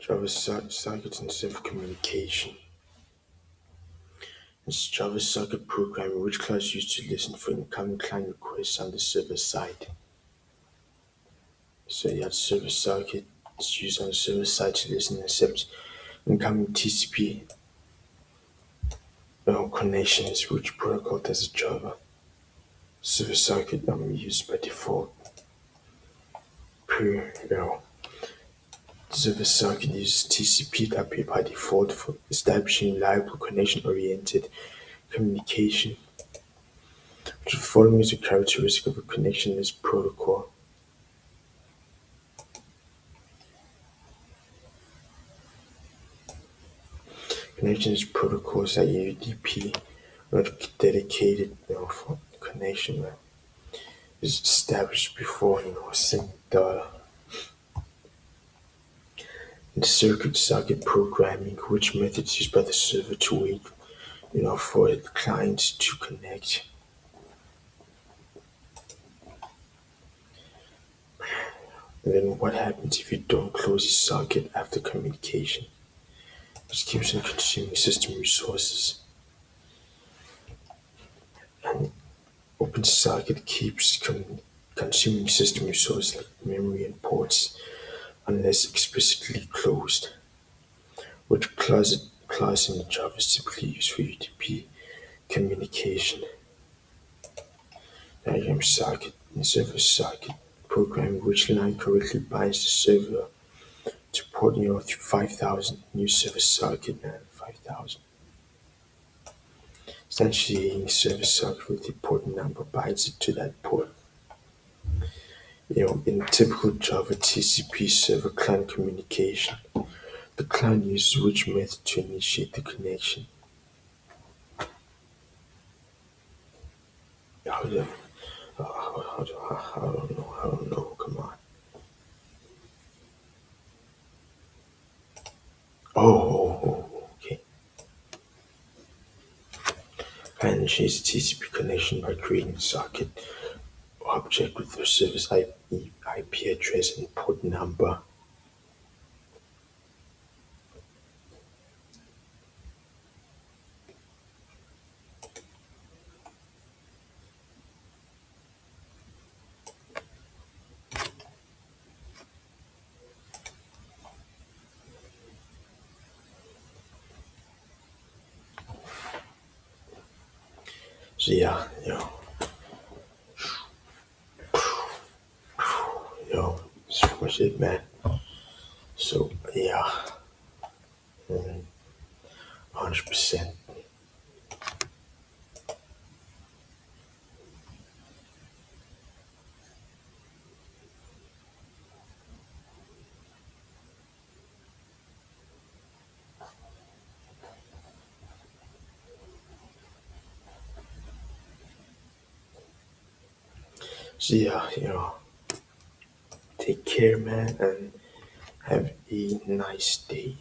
Socket and server communication. It's Java socket programming which class used to listen for incoming client requests on the server side. So you have server socket. It's used on the server side to listen and accept incoming TCP connections, which protocol does Java. Server socket used by default. Server socket uses TCP by default for establishing reliable connection-oriented communication. The following is a characteristic of a connectionless protocol. Connectionless protocols like UDP not dedicated for connection is established before sending data. In circuit socket programming, which methods used by the server to wait for the client to connect. And then what happens if you don't close the socket after communication? It keeps on consuming system resources. And open socket keeps consuming system resources like memory and ports unless explicitly closed. Which class in the Java is typically used for UDP communication? Diagram socket and server socket programming which line correctly binds the server to port 5000 new server socket and 5000. Instantiating server socket with the port number binds it to that port. In typical Java TCP server client communication, the client uses which method to initiate the connection? I don't know, come on. Okay. Client initiates TCP connection by creating a socket object with the service IP address and port number. So yeah, that's pretty much it, man. So yeah, 100%. So yeah, take care, man, and have a nice day.